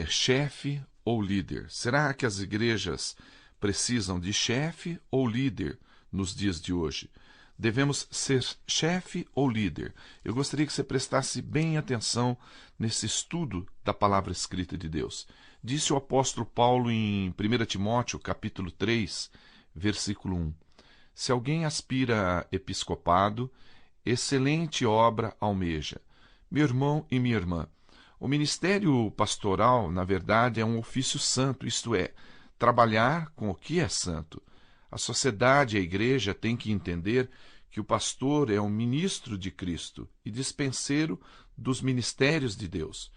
chefe ou líder? Será que as igrejas precisam de chefe ou líder nos dias de hoje? Devemos ser chefe ou líder? Eu gostaria que você prestasse bem atenção nesse estudo da palavra escrita de Deus. Disse o apóstolo Paulo em 1 Timóteo, capítulo 3, versículo 1. Se alguém aspira a episcopado, excelente obra almeja. Meu irmão e minha irmã, o ministério pastoral, na verdade, é um ofício santo, isto é, trabalhar com o que é santo. A sociedade e a igreja têm que entender que o pastor é um ministro de Cristo e dispenseiro dos ministérios de Deus.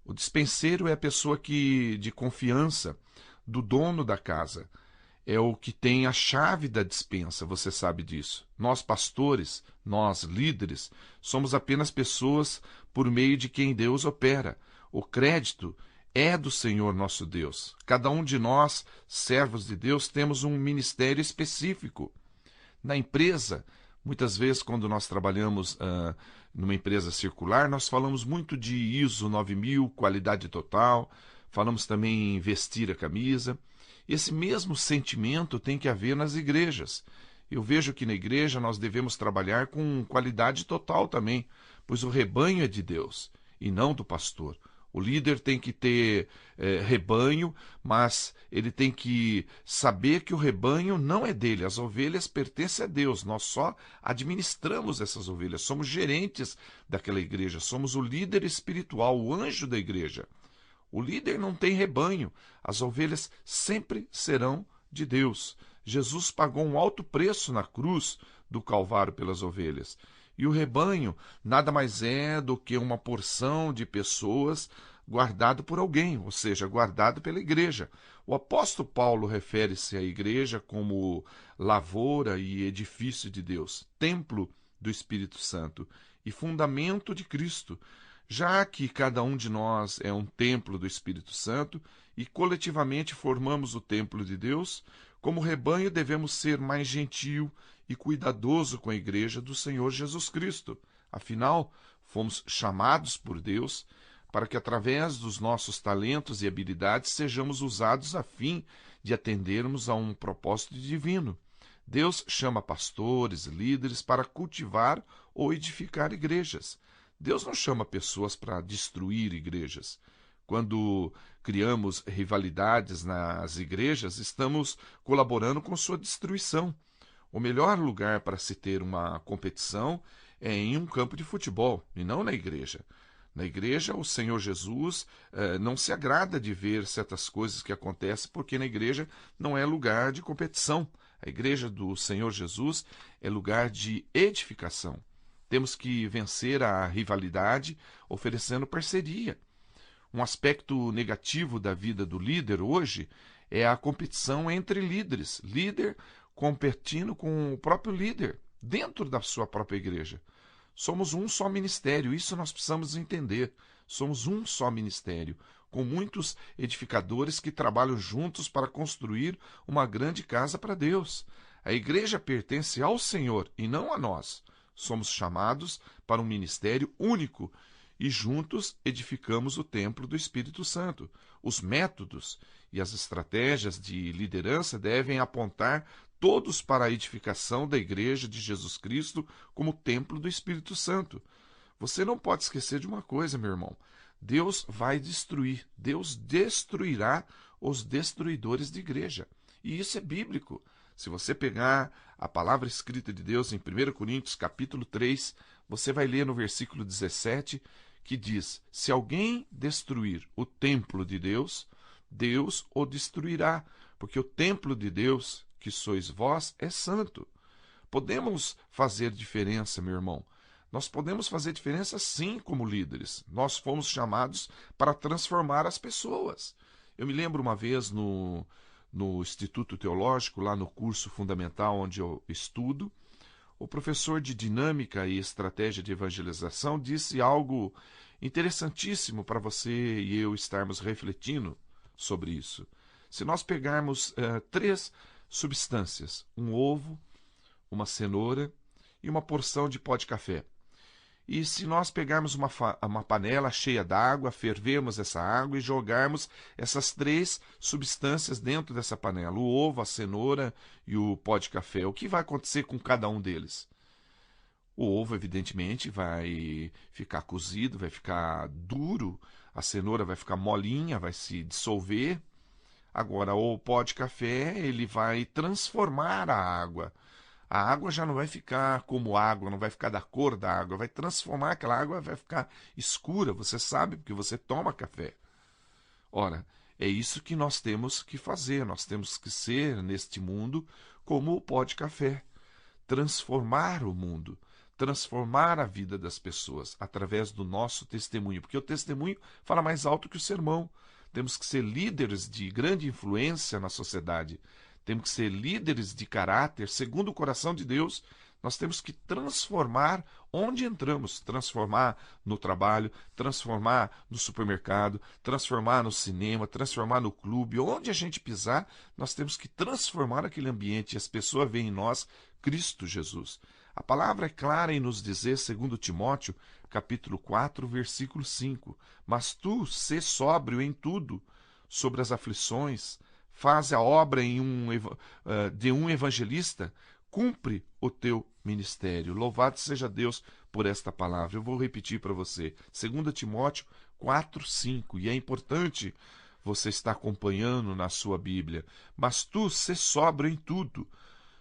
O dispenseiro é a pessoa de confiança do dono da casa. É o que tem a chave da despensa, você sabe disso. Nós pastores, nós líderes, somos apenas pessoas por meio de quem Deus opera. O crédito é do Senhor nosso Deus. Cada um de nós, servos de Deus, temos um ministério específico. Na empresa, muitas vezes quando nós trabalhamos numa empresa circular, nós falamos muito de ISO 9000, qualidade total, falamos também em vestir a camisa. Esse mesmo sentimento tem que haver nas igrejas. Eu vejo que na igreja nós devemos trabalhar com qualidade total também, pois o rebanho é de Deus e não do pastor. O líder tem que ter rebanho, mas ele tem que saber que o rebanho não é dele, as ovelhas pertencem a Deus, nós só administramos essas ovelhas, somos gerentes daquela igreja, somos o líder espiritual, o anjo da igreja. O líder não tem rebanho, as ovelhas sempre serão de Deus. Jesus pagou um alto preço na cruz do Calvário pelas ovelhas. E o rebanho nada mais é do que uma porção de pessoas guardado por alguém, ou seja, guardado pela igreja. O apóstolo Paulo refere-se à igreja como lavoura e edifício de Deus, templo do Espírito Santo e fundamento de Cristo. Já que cada um de nós é um templo do Espírito Santo e coletivamente formamos o templo de Deus, como rebanho devemos ser mais gentil e cuidadoso com a igreja do Senhor Jesus Cristo. Afinal, fomos chamados por Deus para que através dos nossos talentos e habilidades sejamos usados a fim de atendermos a um propósito divino. Deus chama pastores, líderes para cultivar ou edificar igrejas. Deus não chama pessoas para destruir igrejas. Quando criamos rivalidades nas igrejas, estamos colaborando com sua destruição. O melhor lugar para se ter uma competição é em um campo de futebol, e não na igreja. Na igreja, o Senhor Jesus não se agrada de ver certas coisas que acontecem, porque na igreja não é lugar de competição. A igreja do Senhor Jesus é lugar de edificação. Temos que vencer a rivalidade oferecendo parceria. Um aspecto negativo da vida do líder hoje é a competição entre líderes. Líder competindo com o próprio líder, dentro da sua própria igreja. Somos um só ministério, isso nós precisamos entender. Somos um só ministério, com muitos edificadores que trabalham juntos para construir uma grande casa para Deus. A igreja pertence ao Senhor e não a nós. Somos chamados para um ministério único e juntos edificamos o templo do Espírito Santo. Os métodos e as estratégias de liderança devem apontar todos para a edificação da igreja de Jesus Cristo como templo do Espírito Santo. Você não pode esquecer de uma coisa, meu irmão. Deus vai destruir, Deus destruirá os destruidores de igreja. E isso é bíblico. Se você pegar a palavra escrita de Deus em 1 Coríntios capítulo 3, você vai ler no versículo 17, que diz: se alguém destruir o templo de Deus, Deus o destruirá, porque o templo de Deus, que sois vós, é santo. Podemos fazer diferença, meu irmão. Nós podemos fazer diferença sim como líderes. Nós fomos chamados para transformar as pessoas. Eu me lembro uma vez no Instituto Teológico, lá no curso fundamental onde eu estudo, o professor de Dinâmica e Estratégia de Evangelização disse algo interessantíssimo para você e eu estarmos refletindo sobre isso. Se nós pegarmos 3 substâncias, um ovo, uma cenoura e uma porção de pó de café, E se nós pegarmos uma panela cheia d'água, fervermos essa água e jogarmos essas 3 substâncias dentro dessa panela, o ovo, a cenoura e o pó de café, o que vai acontecer com cada um deles? O ovo, evidentemente, vai ficar cozido, vai ficar duro, a cenoura vai ficar molinha, vai se dissolver. Agora, o pó de café, ele vai transformar a água. A água já não vai ficar como água, não vai ficar da cor da água, vai transformar aquela água, vai ficar escura, você sabe, porque você toma café. Ora, é isso que nós temos que fazer, nós temos que ser, neste mundo, como o pó de café. Transformar o mundo, transformar a vida das pessoas através do nosso testemunho, porque o testemunho fala mais alto que o sermão. Temos que ser líderes de grande influência na sociedade, temos que ser líderes de caráter segundo o coração de Deus. Nós temos que transformar onde entramos, transformar no trabalho, transformar no supermercado, transformar no cinema, transformar no clube, onde a gente pisar, nós temos que transformar aquele ambiente e as pessoas veem em nós Cristo Jesus. A palavra é clara em nos dizer, segundo Timóteo, capítulo 4, versículo 5, mas tu sê sóbrio em tudo, sobre as aflições, faz a obra de um evangelista, cumpre o teu ministério. Louvado seja Deus por esta palavra. Eu vou repetir para você. 2 Timóteo 4, 5. E é importante você estar acompanhando na sua Bíblia. Mas tu sê sóbrio em tudo.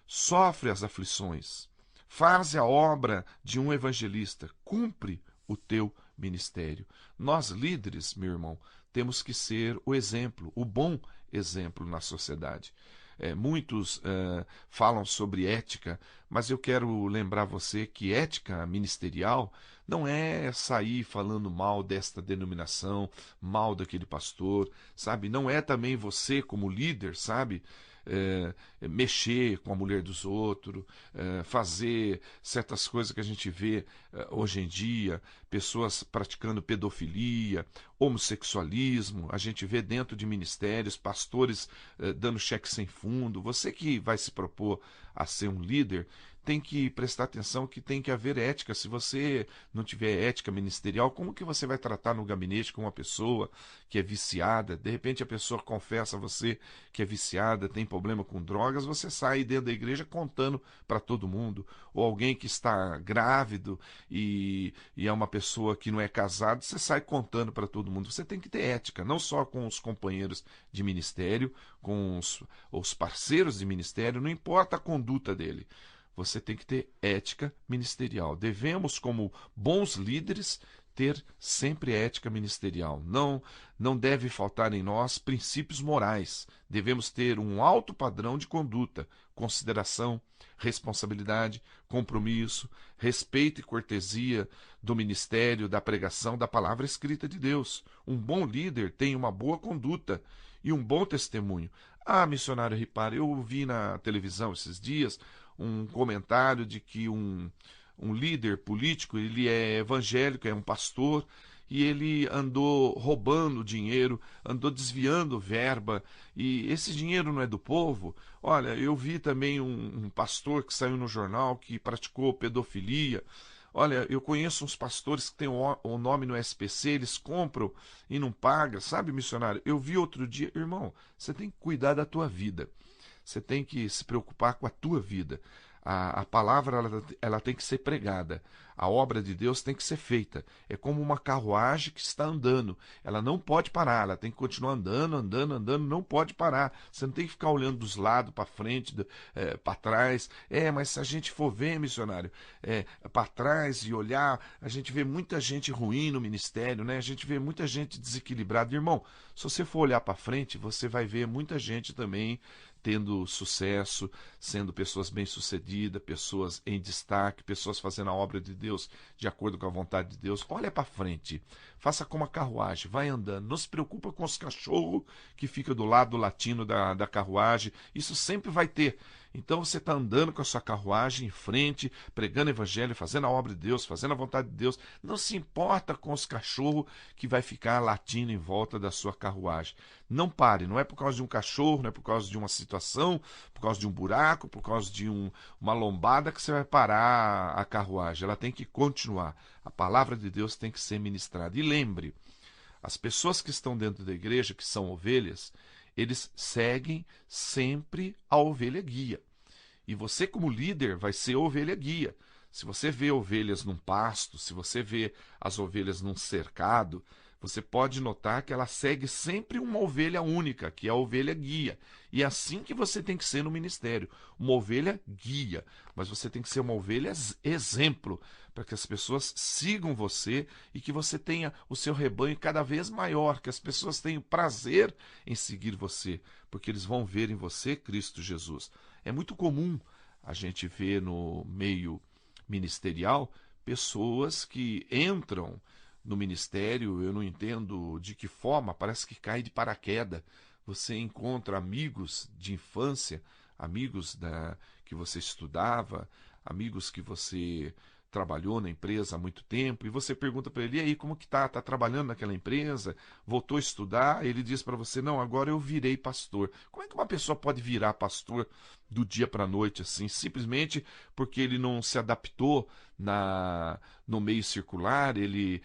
Sofre as aflições. Faz a obra de um evangelista. Cumpre o teu ministério. Nós, líderes, meu irmão, temos que ser o exemplo, o bom exemplo na sociedade. Muitos falam sobre ética, mas eu quero lembrar você que ética ministerial não é sair falando mal desta denominação, mal daquele pastor, sabe? Não é também você como líder, sabe? Mexer com a mulher dos outros, fazer certas coisas que a gente vê hoje em dia, pessoas praticando pedofilia, homossexualismo, a gente vê dentro de ministérios, pastores dando cheque sem fundo. Você que vai se propor a ser um líder, tem que prestar atenção que tem que haver ética. Se você não tiver ética ministerial, como que você vai tratar no gabinete com uma pessoa que é viciada? De repente a pessoa confessa a você que é viciada, tem problema com drogas, você sai dentro da igreja contando para todo mundo. Ou alguém que está grávido e é uma pessoa que não é casada, você sai contando para todo mundo. Você tem que ter ética, não só com os companheiros de ministério, com os parceiros de ministério, não importa a conduta dele. Você tem que ter ética ministerial. Devemos, como bons líderes, ter sempre ética ministerial. Não deve faltar em nós princípios morais. Devemos ter um alto padrão de conduta, consideração, responsabilidade, compromisso, respeito e cortesia do ministério, da pregação, da palavra escrita de Deus. Um bom líder tem uma boa conduta e um bom testemunho. Ah, missionário Ripar, eu vi na televisão esses dias um comentário de que um líder político, ele é evangélico, é um pastor, e ele andou roubando dinheiro, andou desviando verba, e esse dinheiro não é do povo. Olha, eu vi também um pastor que saiu no jornal que praticou pedofilia. Olha, eu conheço uns pastores que têm o nome no SPC, eles compram e não pagam, sabe, missionário? Eu vi outro dia, irmão, você tem que cuidar da tua vida. Você tem que se preocupar com a tua vida. A palavra ela tem que ser pregada. A obra de Deus tem que ser feita. É como uma carruagem que está andando. Ela não pode parar. Ela tem que continuar andando, andando, andando. Não pode parar. Você não tem que ficar olhando dos lados, para frente, para trás. Mas se a gente for ver, missionário, para trás e olhar, a gente vê muita gente ruim no ministério, né? A gente vê muita gente desequilibrada. Irmão, se você for olhar para frente, você vai ver muita gente também tendo sucesso, sendo pessoas bem-sucedidas, pessoas em destaque, pessoas fazendo a obra de Deus de acordo com a vontade de Deus. Olha para frente, faça como a carruagem, vai andando. Não se preocupa com os cachorros que ficam do lado latino da carruagem, isso sempre vai ter. Então você está andando com a sua carruagem em frente, pregando o evangelho, fazendo a obra de Deus, fazendo a vontade de Deus. Não se importa com os cachorros que vai ficar latindo em volta da sua carruagem. Não pare, não é por causa de um cachorro, não é por causa de uma situação, por causa de um buraco, por causa de uma lombada que você vai parar a carruagem. Ela tem que continuar. A palavra de Deus tem que ser ministrada. E lembre, as pessoas que estão dentro da igreja, que são ovelhas, eles seguem sempre a ovelha guia. E você, como líder, vai ser a ovelha guia. Se você vê ovelhas num pasto, se você vê as ovelhas num cercado, você pode notar que ela segue sempre uma ovelha única, que é a ovelha guia. E é assim que você tem que ser no ministério, uma ovelha guia. Mas você tem que ser uma ovelha exemplo, para que as pessoas sigam você e que você tenha o seu rebanho cada vez maior, que as pessoas tenham prazer em seguir você, porque eles vão ver em você Cristo Jesus. É muito comum a gente ver no meio ministerial pessoas que entram no ministério, eu não entendo de que forma, parece que cai de paraquedas. Você encontra amigos de infância, amigos que você estudava, amigos que você trabalhou na empresa há muito tempo, e você pergunta para ele, e aí, como que tá? Tá trabalhando naquela empresa? Voltou a estudar? Ele diz para você, não, agora eu virei pastor. Como é que uma pessoa pode virar pastor do dia para a noite, assim, simplesmente porque ele não se adaptou no meio circular, ele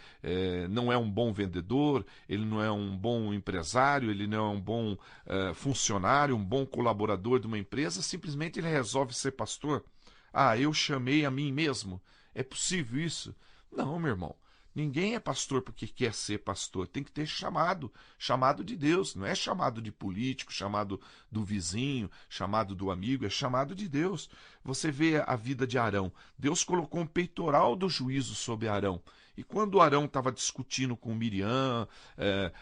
não é um bom vendedor, ele não é um bom empresário, ele não é um bom funcionário, um bom colaborador de uma empresa, simplesmente ele resolve ser pastor? Ah, eu chamei a mim mesmo. É possível isso? Não, meu irmão. Ninguém é pastor porque quer ser pastor. Tem que ter chamado. Chamado de Deus. Não é chamado de político, chamado do vizinho, chamado do amigo. É chamado de Deus. Você vê a vida de Arão. Deus colocou um peitoral do juízo sobre Arão. E quando Arão estava discutindo com Miriam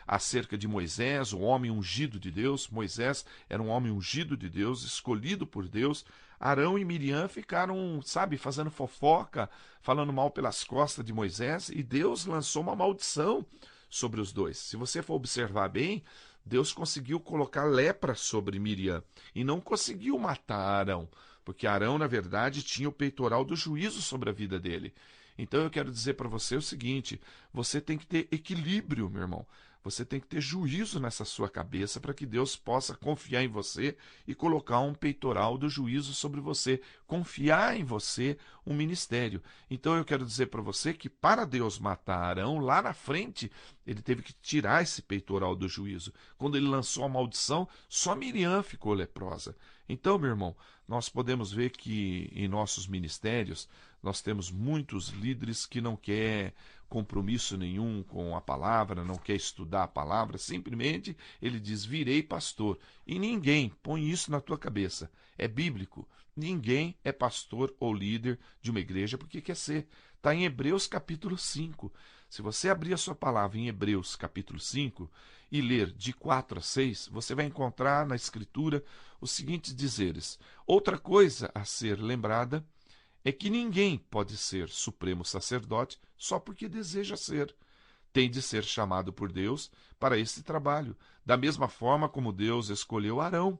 acerca de Moisés, o homem ungido de Deus, Moisés era um homem ungido de Deus, escolhido por Deus, Arão e Miriam ficaram, sabe, fazendo fofoca, falando mal pelas costas de Moisés, e Deus lançou uma maldição sobre os dois. Se você for observar bem, Deus conseguiu colocar lepra sobre Miriam e não conseguiu matar Arão, porque Arão, na verdade, tinha o peitoral do juízo sobre a vida dele. Então eu quero dizer para você o seguinte, você tem que ter equilíbrio, meu irmão. Você tem que ter juízo nessa sua cabeça para que Deus possa confiar em você e colocar um peitoral do juízo sobre você. Confiar em você um ministério. Então eu quero dizer para você que para Deus matar Arão, lá na frente, ele teve que tirar esse peitoral do juízo. Quando ele lançou a maldição, só Miriam ficou leprosa. Então, meu irmão, nós podemos ver que em nossos ministérios, nós temos muitos líderes que não querem compromisso nenhum com a palavra, não quer estudar a palavra, simplesmente ele diz, virei pastor. E ninguém põe isso na tua cabeça. É bíblico. Ninguém é pastor ou líder de uma igreja porque quer ser. Está em Hebreus capítulo 5. Se você abrir a sua palavra em Hebreus capítulo 5 e ler de 4 a 6, você vai encontrar na escritura os seguintes dizeres. Outra coisa a ser lembrada é que ninguém pode ser supremo sacerdote só porque deseja ser. Tem de ser chamado por Deus para esse trabalho, da mesma forma como Deus escolheu Arão.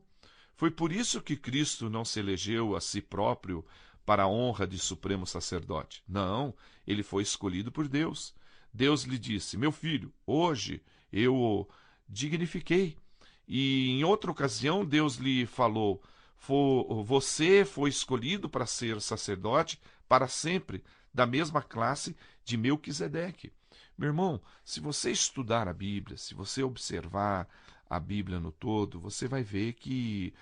Foi por isso que Cristo não se elegeu a si próprio para a honra de supremo sacerdote. Não, ele foi escolhido por Deus. Deus lhe disse, meu filho, hoje eu o dignifiquei. E em outra ocasião Deus lhe falou, você foi escolhido para ser sacerdote para sempre, da mesma classe de Melquisedeque. Meu irmão, se você estudar a Bíblia, se você observar a Bíblia no todo, você vai ver que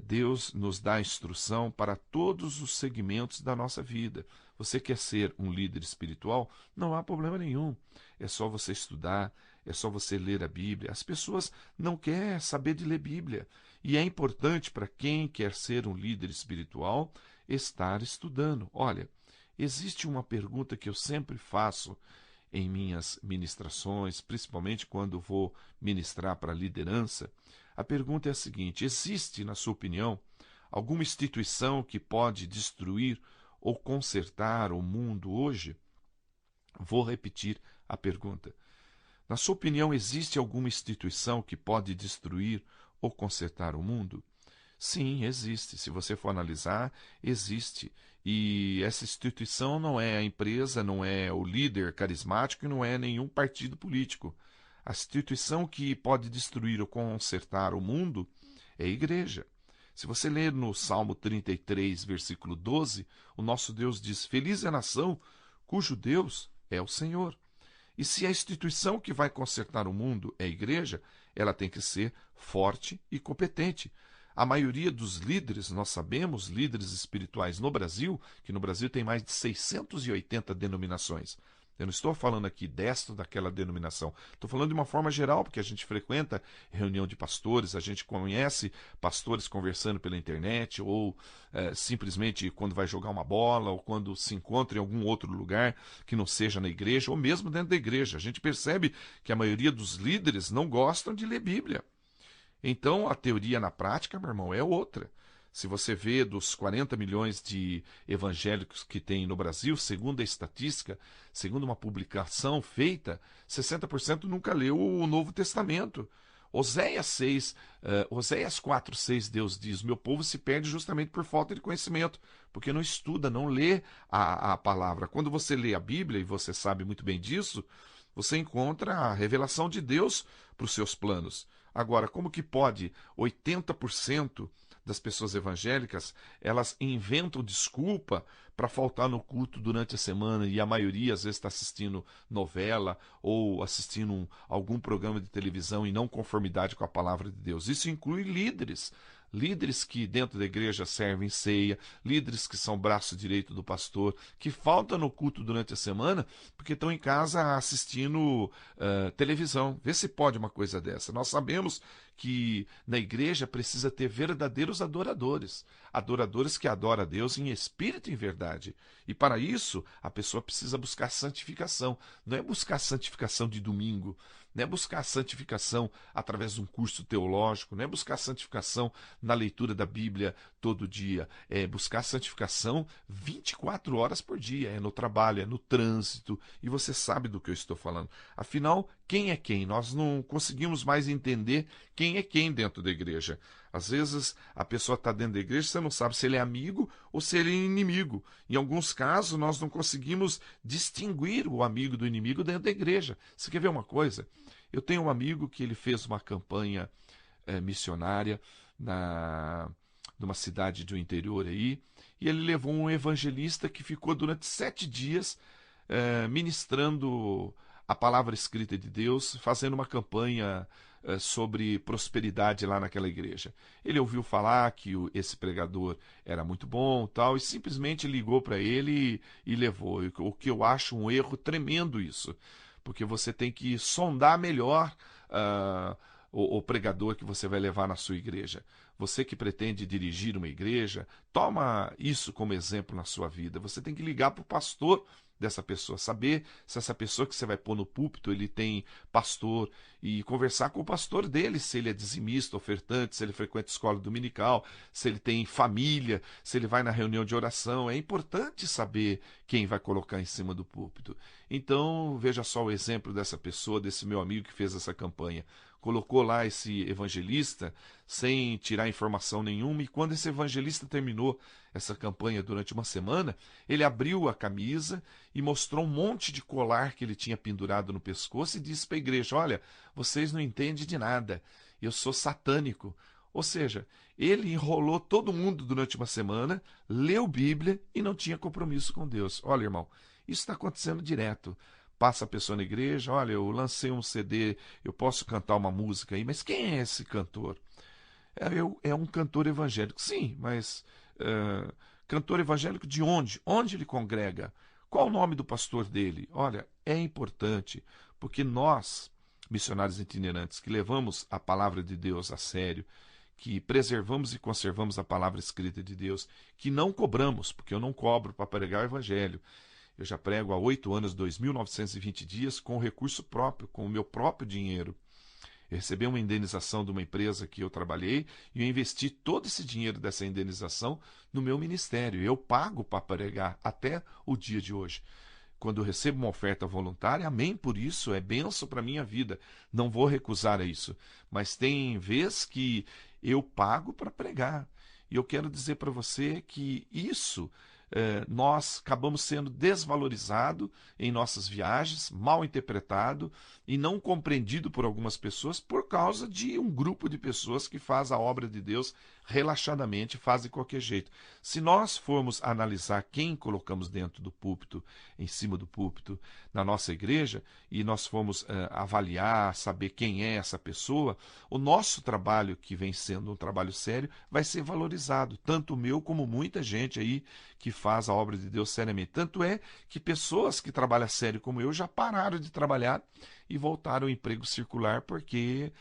Deus nos dá instrução para todos os segmentos da nossa vida. Você quer ser um líder espiritual? Não há problema nenhum. É só você estudar, é só você ler a Bíblia. As pessoas não querem saber de ler Bíblia. E é importante para quem quer ser um líder espiritual estar estudando. Olha, existe uma pergunta que eu sempre faço em minhas ministrações, principalmente quando vou ministrar para a liderança. A pergunta é a seguinte: existe, na sua opinião, alguma instituição que pode destruir ou consertar o mundo hoje? Vou repetir a pergunta. Na sua opinião, existe alguma instituição que pode destruir ou consertar o mundo? Sim, existe. Se você for analisar, existe. E essa instituição não é a empresa, não é o líder carismático e não é nenhum partido político. A instituição que pode destruir ou consertar o mundo é a igreja. Se você ler no Salmo 33, versículo 12, o nosso Deus diz: Feliz é a nação cujo Deus é o Senhor. E se a instituição que vai consertar o mundo é a igreja, ela tem que ser forte e competente. A maioria dos líderes, nós sabemos, líderes espirituais no Brasil, que no Brasil tem mais de 680 denominações. Eu não estou falando aqui desta ou daquela denominação. Estou falando de uma forma geral, porque a gente frequenta reunião de pastores, a gente conhece pastores conversando pela internet, ou simplesmente quando vai jogar uma bola, ou quando se encontra em algum outro lugar que não seja na igreja, ou mesmo dentro da igreja. A gente percebe que a maioria dos líderes não gostam de ler Bíblia. Então, a teoria na prática, meu irmão, é outra. Se você vê dos 40 milhões de evangélicos que tem no Brasil, segundo a estatística, segundo uma publicação feita, 60% nunca leu o Novo Testamento. Oséias 4:6, Deus diz: meu povo se perde justamente por falta de conhecimento, porque não estuda, não lê a palavra. Quando você lê a Bíblia, e você sabe muito bem disso, você encontra a revelação de Deus para os seus planos. Agora, como que pode 80% das pessoas evangélicas, elas inventam desculpa para faltar no culto durante a semana, e a maioria às vezes está assistindo novela ou assistindo algum programa de televisão em não conformidade com a palavra de Deus. Isso inclui líderes. Líderes que dentro da igreja servem ceia, líderes que são braço direito do pastor, que faltam no culto durante a semana porque estão em casa assistindo televisão. Vê se pode uma coisa dessa. Nós sabemos que na igreja precisa ter verdadeiros adoradores. Adoradores que adoram a Deus em espírito e em verdade. E para isso, a pessoa precisa buscar santificação. Não é buscar santificação de domingo, não é buscar santificação através de um curso teológico, não é buscar santificação na leitura da Bíblia todo dia, é buscar santificação 24 horas por dia, é no trabalho, é no trânsito, e você sabe do que eu estou falando. Afinal, quem é quem? Nós não conseguimos mais entender quem é quem dentro da igreja. Às vezes a pessoa está dentro da igreja, você não sabe se ele é amigo ou se ele é inimigo. Em alguns casos nós não conseguimos distinguir o amigo do inimigo dentro da igreja. Você quer ver uma coisa? Eu tenho um amigo que ele fez uma campanha missionária numa cidade do interior aí, e ele levou um evangelista que ficou durante 7 dias ministrando a palavra escrita de Deus, fazendo uma campanha sobre prosperidade lá naquela igreja. Ele ouviu falar que esse pregador era muito bom, tal, e simplesmente ligou para ele e levou. O que eu acho um erro tremendo isso, porque você tem que sondar melhor o pregador que você vai levar na sua igreja. Você que pretende dirigir uma igreja, toma isso como exemplo na sua vida. Você tem que ligar para o pastor dessa pessoa, saber se essa pessoa que você vai pôr no púlpito, ele tem pastor, e conversar com o pastor dele, se ele é dizimista, ofertante, se ele frequenta escola dominical, se ele tem família, se ele vai na reunião de oração. É importante saber quem vai colocar em cima do púlpito. Então, veja só o exemplo dessa pessoa, desse meu amigo que fez essa campanha. Colocou lá esse evangelista sem tirar informação nenhuma, e quando esse evangelista terminou essa campanha durante uma semana, ele abriu a camisa e mostrou um monte de colar que ele tinha pendurado no pescoço e disse para a igreja: olha, vocês não entendem de nada, eu sou satânico. Ou seja, ele enrolou todo mundo durante uma semana, leu Bíblia e não tinha compromisso com Deus. Olha, irmão, isso está acontecendo direto. Passa a pessoa na igreja: olha, eu lancei um CD, eu posso cantar uma música aí, mas quem é esse cantor? É um cantor evangélico. Sim, mas cantor evangélico de onde? Onde ele congrega? Qual o nome do pastor dele? Olha, é importante, porque nós, missionários itinerantes, que levamos a palavra de Deus a sério, que preservamos e conservamos a palavra escrita de Deus, que não cobramos, porque eu não cobro para pregar o evangelho. Eu já prego há 8 anos, 2.920 dias, com recurso próprio, com o meu próprio dinheiro. Eu recebi uma indenização de uma empresa que eu trabalhei e eu investi todo esse dinheiro dessa indenização no meu ministério. Eu pago para pregar até o dia de hoje. Quando eu recebo uma oferta voluntária, amém por isso, é bênção para a minha vida. Não vou recusar a isso. Mas tem vez que eu pago para pregar. E eu quero dizer para você que isso nós acabamos sendo desvalorizados em nossas viagens, mal interpretado e não compreendido por algumas pessoas por causa de um grupo de pessoas que faz a obra de Deus relaxadamente, faz de qualquer jeito. Se nós formos analisar quem colocamos dentro do púlpito, em cima do púlpito, na nossa igreja, e nós formos avaliar, saber quem é essa pessoa, o nosso trabalho, que vem sendo um trabalho sério, vai ser valorizado, tanto o meu como muita gente aí que faz a obra de Deus seriamente. Tanto é que pessoas que trabalham sério como eu já pararam de trabalhar e voltaram ao emprego circular porque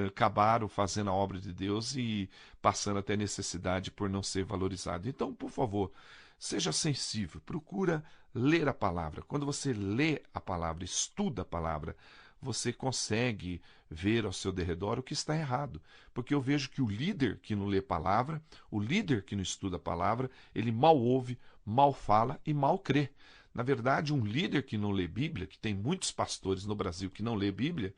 acabaram fazendo a obra de Deus e passando até necessidade por não ser valorizado. Então, por favor, seja sensível, procura ler a palavra. Quando você lê a palavra, estuda a palavra, você consegue ver ao seu derredor o que está errado. Porque eu vejo que o líder que não lê a palavra, o líder que não estuda a palavra, ele mal ouve, mal fala e mal crê. Na verdade, um líder que não lê Bíblia, que tem muitos pastores no Brasil que não lê Bíblia,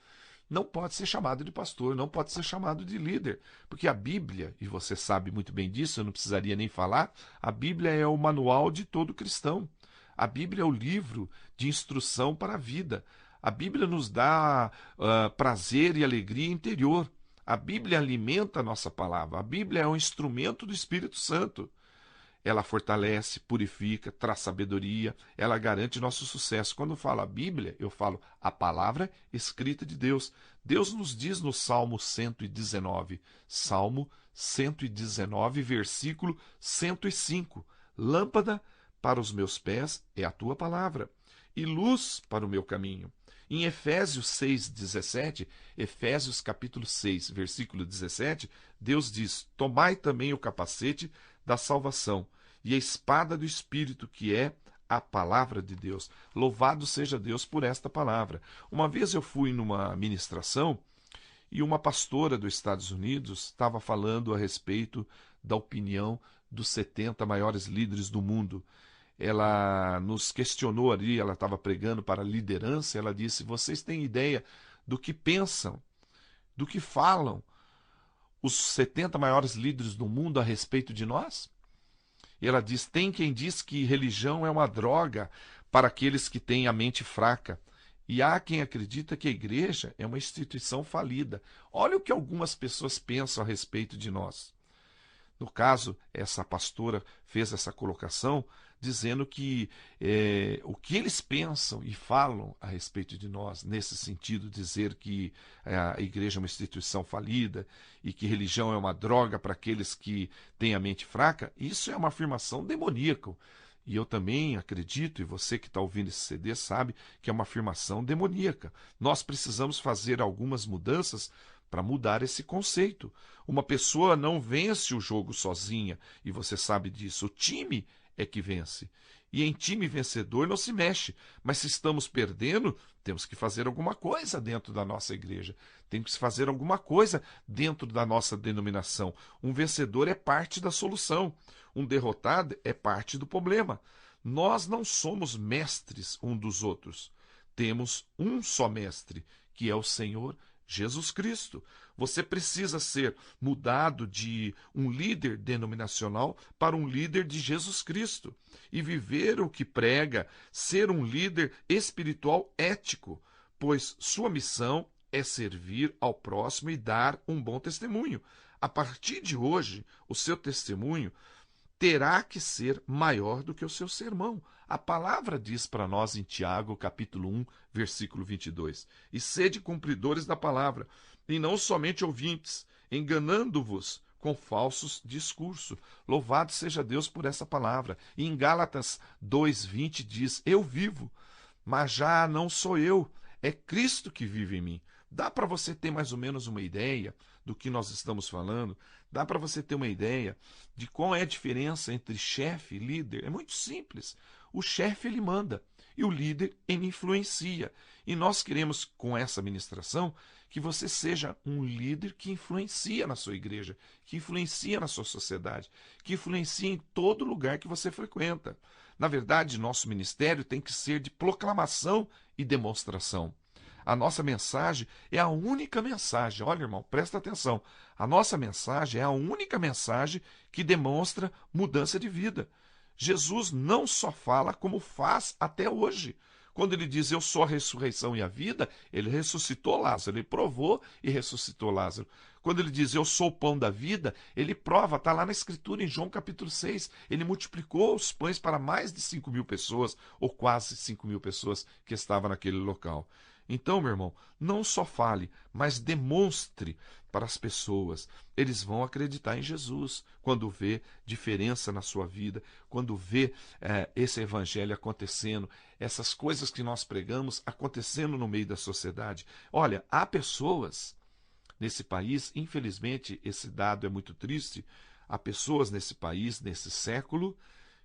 não pode ser chamado de pastor, não pode ser chamado de líder. Porque a Bíblia, e você sabe muito bem disso, eu não precisaria nem falar, a Bíblia é o manual de todo cristão. A Bíblia é o livro de instrução para a vida. A Bíblia nos dá prazer e alegria interior. A Bíblia alimenta a nossa palavra. A Bíblia é um instrumento do Espírito Santo. Ela fortalece, purifica, traz sabedoria, ela garante nosso sucesso. Quando eu falo a Bíblia, eu falo a palavra escrita de Deus. Deus nos diz no Salmo 119, Salmo 119, versículo 105, lâmpada para os meus pés é a tua palavra, e luz para o meu caminho. Em Efésios 6,17, Efésios capítulo 6, versículo 17, Deus diz: tomai também o capacete da salvação e a espada do Espírito, que é a palavra de Deus. Louvado seja Deus por esta palavra. Uma vez eu fui numa ministração e uma pastora dos Estados Unidos estava falando a respeito da opinião dos 70 maiores líderes do mundo. Ela nos questionou ali, ela estava pregando para a liderança, ela disse: vocês têm ideia do que pensam, do que falam os 70 maiores líderes do mundo a respeito de nós? E ela diz: tem quem diz que religião é uma droga para aqueles que têm a mente fraca. E há quem acredita que a igreja é uma instituição falida. Olha o que algumas pessoas pensam a respeito de nós. No caso, essa pastora fez essa colocação dizendo que o que eles pensam e falam a respeito de nós, nesse sentido, dizer que a igreja é uma instituição falida e que religião é uma droga para aqueles que têm a mente fraca, isso é uma afirmação demoníaca. E eu também acredito, e você que está ouvindo esse CD sabe, que é uma afirmação demoníaca. Nós precisamos fazer algumas mudanças para mudar esse conceito. Uma pessoa não vence o jogo sozinha, e você sabe disso. O time é que vence. E em time vencedor não se mexe. Mas se estamos perdendo, temos que fazer alguma coisa dentro da nossa igreja. Temos que fazer alguma coisa dentro da nossa denominação. Um vencedor é parte da solução. Um derrotado é parte do problema. Nós não somos mestres um dos outros. Temos um só mestre, que é o Senhor Jesus Cristo. Você precisa ser mudado de um líder denominacional para um líder de Jesus Cristo e viver o que prega, ser um líder espiritual ético, pois sua missão é servir ao próximo e dar um bom testemunho. A partir de hoje, o seu testemunho terá que ser maior do que o seu sermão. A palavra diz para nós em Tiago, capítulo 1, versículo 22. E sede cumpridores da palavra, e não somente ouvintes, enganando-vos com falsos discursos. Louvado seja Deus por essa palavra. E em Gálatas 2:20 diz: eu vivo, mas já não sou eu, é Cristo que vive em mim. Dá para você ter mais ou menos uma ideia do que nós estamos falando? Dá para você ter uma ideia de qual é a diferença entre chefe e líder? É muito simples. O chefe, ele manda, e o líder, ele influencia. E nós queremos, com essa ministração, que você seja um líder que influencia na sua igreja, que influencia na sua sociedade, que influencia em todo lugar que você frequenta. Na verdade, nosso ministério tem que ser de proclamação e demonstração. A nossa mensagem é a única mensagem. Olha, irmão, presta atenção. A nossa mensagem é a única mensagem que demonstra mudança de vida. Jesus não só fala como faz até hoje. Quando ele diz, eu sou a ressurreição e a vida, ele ressuscitou Lázaro, ele provou e ressuscitou Lázaro. Quando ele diz, eu sou o pão da vida, ele prova, está lá na Escritura, em João capítulo 6. Ele multiplicou os pães para mais de 5.000 pessoas, ou quase 5.000 pessoas que estavam naquele local. Então, meu irmão, não só fale, mas demonstre para as pessoas. Eles vão acreditar em Jesus quando vê diferença na sua vida, quando vê esse evangelho acontecendo, essas coisas que nós pregamos acontecendo no meio da sociedade. Olha, há pessoas nesse país, infelizmente esse dado é muito triste, há pessoas nesse país, nesse século,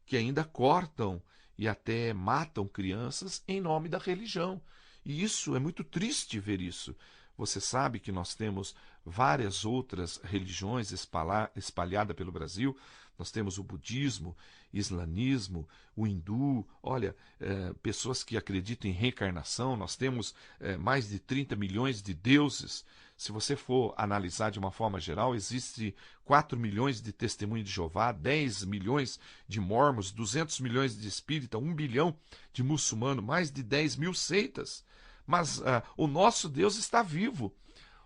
que ainda cortam e até matam crianças em nome da religião. E isso é muito triste ver isso. Você sabe que nós temos várias outras religiões espalhadas pelo Brasil. Nós temos o budismo, islamismo, o hindu, olha, pessoas que acreditam em reencarnação. Nós temos mais de 30 milhões de deuses. Se você for analisar de uma forma geral, existe 4 milhões de testemunhos de Jeová, 10 milhões de mormons, 200 milhões de espíritas, 1 bilhão de muçulmanos, mais de 10 mil seitas. Mas o nosso Deus está vivo.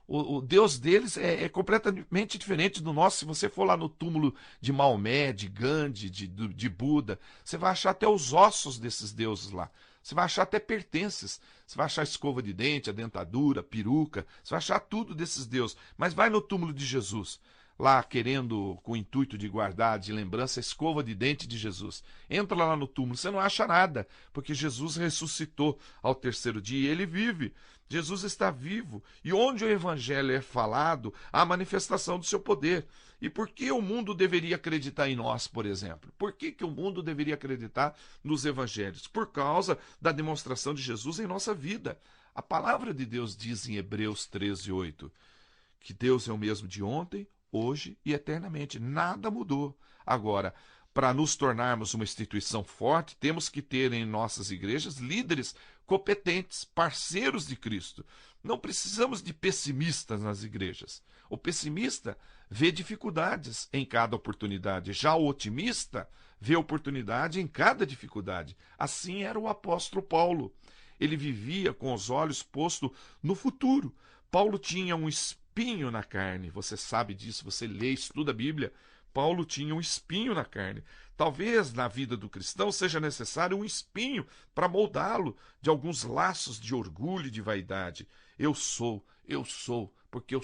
O Deus deles é completamente diferente do nosso. Se você for lá no túmulo de Maomé, de Gandhi, de Buda, você vai achar até os ossos desses deuses lá. Você vai achar até pertences. Você vai achar escova de dente, a dentadura, peruca. Você vai achar tudo desses deuses. Mas vai no túmulo de Jesus, lá querendo, com o intuito de guardar de lembrança, a escova de dente de Jesus. Entra lá no túmulo, você não acha nada, porque Jesus ressuscitou ao terceiro dia e ele vive. Jesus está vivo. E onde o evangelho é falado, há a manifestação do seu poder. E por que o mundo deveria acreditar em nós, por exemplo? Por que o mundo deveria acreditar nos evangelhos? Por causa da demonstração de Jesus em nossa vida. A palavra de Deus diz em Hebreus 13:8, que Deus é o mesmo de ontem, hoje e eternamente. Nada mudou. Agora, para nos tornarmos uma instituição forte, temos que ter em nossas igrejas líderes competentes, parceiros de Cristo. Não precisamos de pessimistas nas igrejas. O pessimista vê dificuldades em cada oportunidade. Já o otimista vê oportunidade em cada dificuldade. Assim era o apóstolo Paulo. Ele vivia com os olhos postos no futuro. Paulo tinha um espinho na carne. Você sabe disso, você lê, estuda a Bíblia. Paulo tinha um espinho na carne. Talvez na vida do cristão seja necessário um espinho para moldá-lo de alguns laços de orgulho e de vaidade. Eu sou, porque eu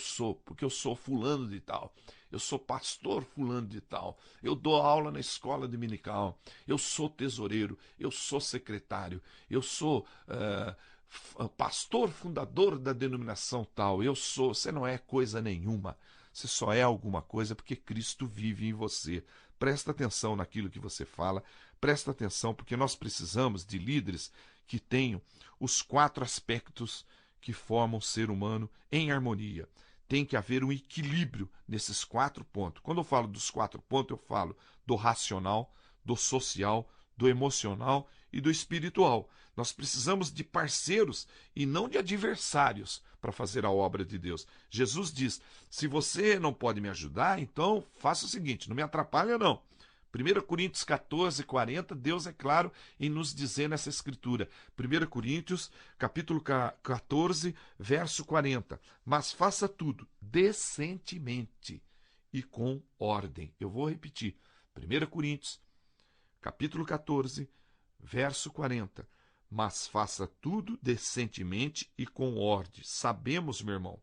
sou fulano de tal. Eu sou pastor fulano de tal. Eu dou aula na escola dominical. Eu sou tesoureiro. Eu sou secretário. Eu sou pastor fundador da denominação tal. Você não é coisa nenhuma. Você só é alguma coisa porque Cristo vive em você. Presta atenção naquilo que você fala. Presta atenção porque nós precisamos de líderes que tenham os 4 aspectos que formam o ser humano em harmonia. Tem que haver um equilíbrio nesses 4 pontos. Quando eu falo dos 4 pontos, eu falo do racional, do social, do emocional e do espiritual. Nós precisamos de parceiros e não de adversários para fazer a obra de Deus. Jesus diz, se você não pode me ajudar, então faça o seguinte, não me atrapalha não. 1 Coríntios 14:40, Deus é claro em nos dizer nessa escritura. 1 Coríntios, capítulo 14, verso 40. Mas faça tudo decentemente e com ordem. Eu vou repetir. 1 Coríntios, capítulo 14, verso 40. Mas faça tudo decentemente e com ordem. Sabemos, meu irmão,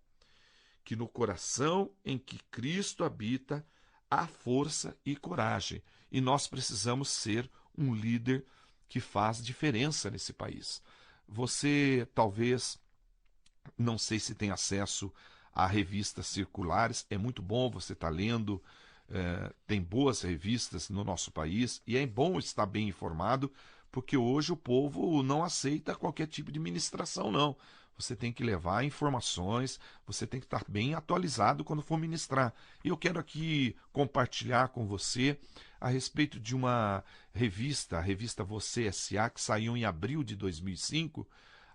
que no coração em que Cristo habita, há força e coragem. E nós precisamos ser um líder que faz diferença nesse país. Você talvez, não sei se tem acesso a revistas circulares, é muito bom você estar lendo, tem boas revistas no nosso país, e é bom estar bem informado, porque hoje o povo não aceita qualquer tipo de ministração, não. Você tem que levar informações, você tem que estar bem atualizado quando for ministrar. E eu quero aqui compartilhar com você a respeito de uma revista, a revista Você S.A., que saiu em abril de 2005,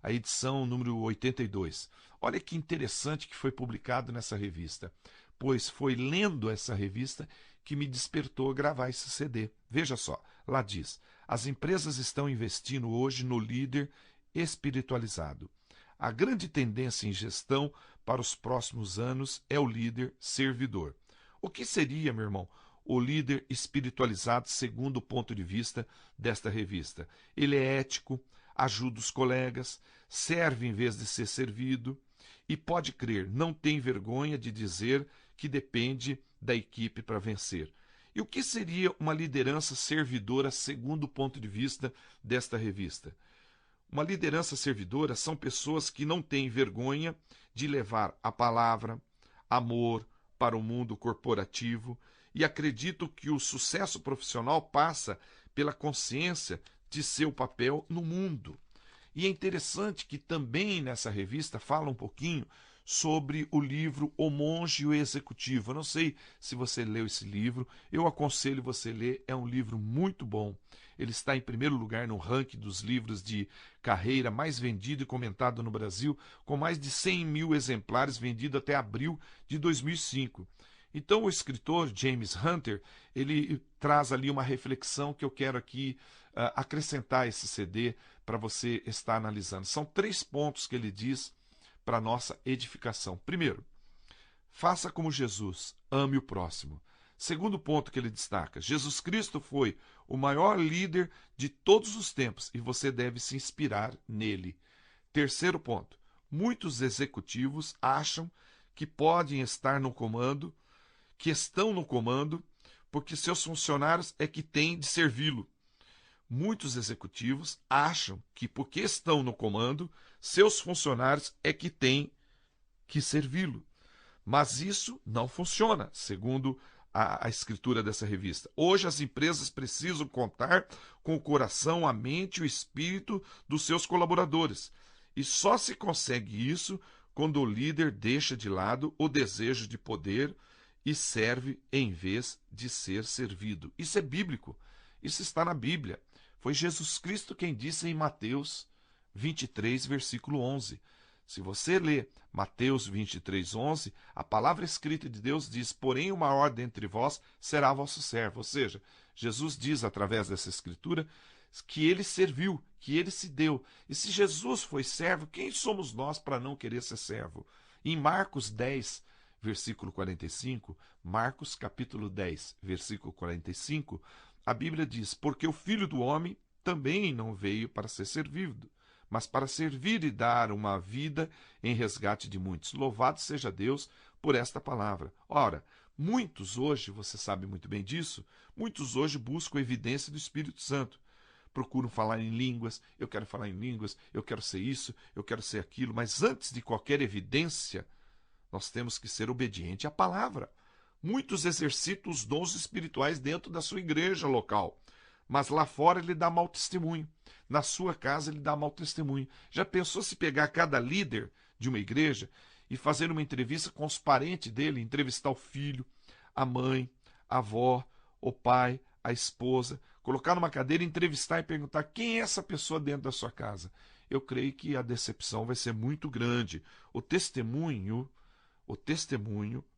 a edição número 82. Olha que interessante que foi publicado nessa revista, pois foi lendo essa revista que me despertou a gravar esse CD. Veja só, lá diz: as empresas estão investindo hoje no líder espiritualizado. A grande tendência em gestão para os próximos anos é o líder servidor. O que seria, meu irmão, o líder espiritualizado segundo o ponto de vista desta revista? Ele é ético, ajuda os colegas, serve em vez de ser servido e, pode crer, não tem vergonha de dizer que depende da equipe para vencer. E o que seria uma liderança servidora segundo o ponto de vista desta revista? Uma liderança servidora são pessoas que não têm vergonha de levar a palavra, amor para o mundo corporativo e acreditam que o sucesso profissional passa pela consciência de seu papel no mundo. E é interessante que também nessa revista fala um pouquinho sobre o livro O Monge e o Executivo. Eu não sei se você leu esse livro, eu aconselho você a ler, é um livro muito bom. Ele está em primeiro lugar no ranking dos livros de carreira mais vendido e comentado no Brasil, com mais de 100 mil exemplares vendidos até abril de 2005. Então o escritor James Hunter, ele traz ali uma reflexão que eu quero aqui acrescentar esse CD para você estar analisando. São 3 pontos que ele diz para nossa edificação. Primeiro, faça como Jesus, ame o próximo. Segundo ponto que ele destaca, Jesus Cristo foi o maior líder de todos os tempos e você deve se inspirar nele. Terceiro ponto, muitos executivos acham que podem estar no comando, que estão no comando, porque seus funcionários é que têm de servi-lo. Muitos executivos acham que, porque estão no comando, seus funcionários é que têm que servi-lo. Mas isso não funciona, segundo a escritura dessa revista. Hoje as empresas precisam contar com o coração, a mente e o espírito dos seus colaboradores. E só se consegue isso quando o líder deixa de lado o desejo de poder e serve em vez de ser servido. Isso é bíblico. Isso está na Bíblia. Foi Jesus Cristo quem disse em Mateus 23, versículo 11. Se você lê Mateus 23, 11, a palavra escrita de Deus diz: porém o maior dentre vós será vosso servo. Ou seja, Jesus diz através dessa escritura que ele serviu, que ele se deu. E se Jesus foi servo, quem somos nós para não querer ser servo? Em Marcos 10, versículo 45, Marcos capítulo 10, versículo 45, a Bíblia diz: porque o Filho do Homem também não veio para ser servido, mas para servir e dar uma vida em resgate de muitos. Louvado seja Deus por esta palavra. Ora, muitos hoje, você sabe muito bem disso, muitos hoje buscam evidência do Espírito Santo. Procuram falar em línguas, eu quero falar em línguas, eu quero ser isso, eu quero ser aquilo, mas antes de qualquer evidência, nós temos que ser obedientes à palavra. Muitos exercitam os dons espirituais dentro da sua igreja local, mas lá fora ele dá mau testemunho. Na sua casa ele dá mau testemunho. Já pensou se pegar cada líder de uma igreja e fazer uma entrevista com os parentes dele, entrevistar o filho, a mãe, a avó, o pai, a esposa, colocar numa cadeira, entrevistar e perguntar quem é essa pessoa dentro da sua casa? Eu creio que a decepção vai ser muito grande. O testemunho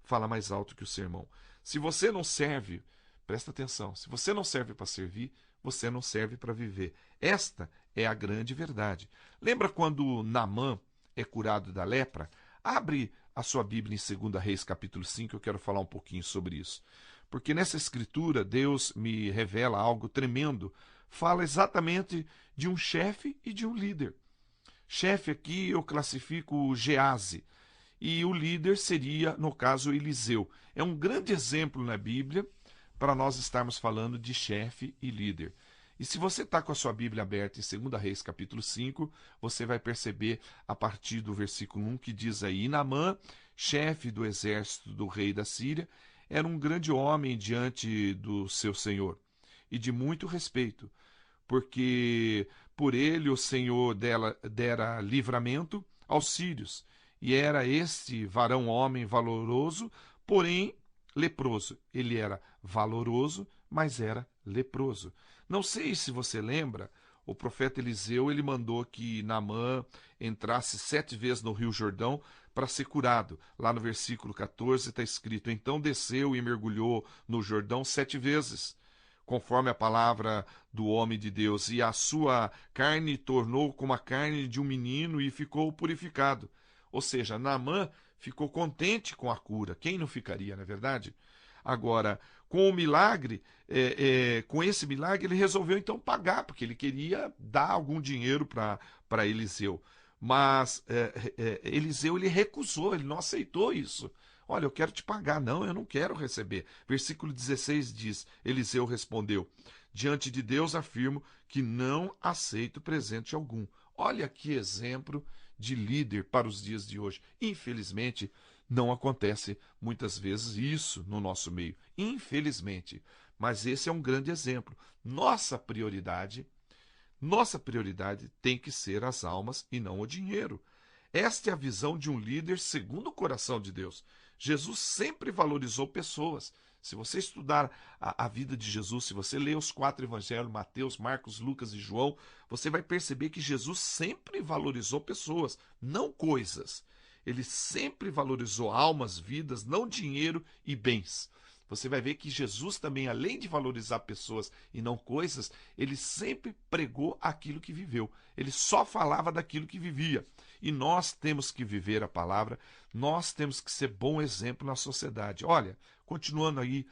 fala mais alto que o sermão. Se você não serve, presta atenção, se você não serve para servir, você não serve para viver. Esta é a grande verdade. Lembra quando Naamã é curado da lepra? Abre a sua Bíblia em 2 Reis capítulo 5, eu quero falar um pouquinho sobre isso. Porque nessa escritura Deus me revela algo tremendo. Fala exatamente de um chefe e de um líder. Chefe aqui eu classifico Gease. E o líder seria, no caso, Eliseu. É um grande exemplo na Bíblia para nós estarmos falando de chefe e líder. E se você está com a sua Bíblia aberta em 2 Reis capítulo 5, você vai perceber a partir do versículo 1 que diz aí: Naamã, chefe do exército do rei da Síria, era um grande homem diante do seu senhor e de muito respeito, porque por ele o Senhor dera livramento aos sírios. E era este varão homem valoroso, porém leproso. Ele era valoroso, mas era leproso. Não sei se você lembra, o profeta Eliseu ele mandou que Naamã entrasse 7 vezes no Rio Jordão para ser curado. Lá no versículo 14 está escrito: então desceu e mergulhou no Jordão 7 vezes, conforme a palavra do homem de Deus, e a sua carne tornou como a carne de um menino e ficou purificado. Ou seja, Naamã ficou contente com a cura. Quem não ficaria, não é verdade? Agora, com o milagre, com esse milagre, ele resolveu então pagar, porque ele queria dar algum dinheiro para Eliseu. Mas Eliseu ele recusou, ele não aceitou isso. Olha, eu quero te pagar. Não, eu não quero receber. Versículo 16 diz: Eliseu respondeu: diante de Deus afirmo que não aceito presente algum. Olha que exemplo de líder para os dias de hoje. Infelizmente, não acontece muitas vezes isso no nosso meio. Infelizmente. Mas esse é um grande exemplo. Nossa prioridade tem que ser as almas e não o dinheiro. Esta é a visão de um líder segundo o coração de Deus. Jesus sempre valorizou pessoas. Se você estudar a vida de Jesus, se você ler os 4 evangelhos, Mateus, Marcos, Lucas e João, você vai perceber que Jesus sempre valorizou pessoas, não coisas. Ele sempre valorizou almas, vidas, não dinheiro e bens. Você vai ver que Jesus também, além de valorizar pessoas e não coisas, ele sempre pregou aquilo que viveu. Ele só falava daquilo que vivia. E nós temos que viver a palavra, nós temos que ser bom exemplo na sociedade. Olha, continuando aí,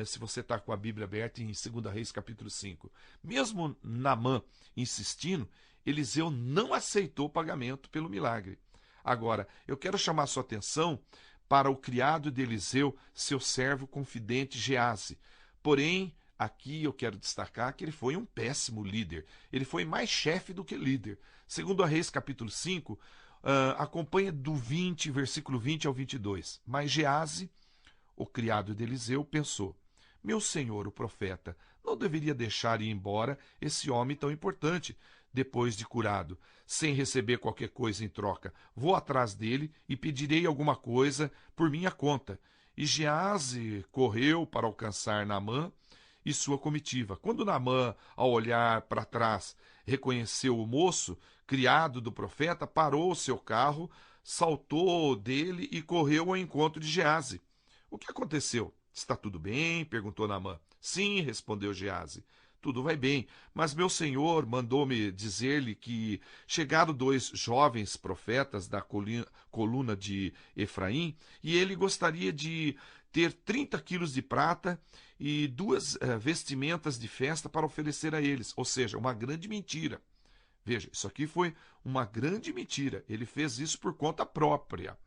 se você está com a Bíblia aberta em 2 Reis capítulo 5. Mesmo Naamã insistindo, Eliseu não aceitou o pagamento pelo milagre. Agora, eu quero chamar a sua atenção para o criado de Eliseu, seu servo confidente Geazi. Porém, aqui eu quero destacar que ele foi um péssimo líder. Ele foi mais chefe do que líder. Segundo a Reis, capítulo 5, acompanha do 20, versículo 20 ao 22. Mas Geazi, o criado de Eliseu, pensou: meu senhor, o profeta, não deveria deixar ir embora esse homem tão importante, depois de curado, sem receber qualquer coisa em troca. Vou atrás dele e pedirei alguma coisa por minha conta. E Geazi correu para alcançar Naamã e sua comitiva. Quando Naamã, ao olhar para trás, reconheceu o moço, criado do profeta, parou o seu carro, saltou dele e correu ao encontro de Geazi. O que aconteceu? Está tudo bem? Perguntou Naamã. Sim, respondeu Geazi. Tudo vai bem, mas meu senhor mandou-me dizer-lhe que chegaram 2 jovens profetas da coluna de Efraim e ele gostaria de ter 30 quilos de prata e 2 vestimentas de festa para oferecer a eles, ou seja, uma grande mentira. Veja, isso aqui foi uma grande mentira, ele fez isso por conta própria.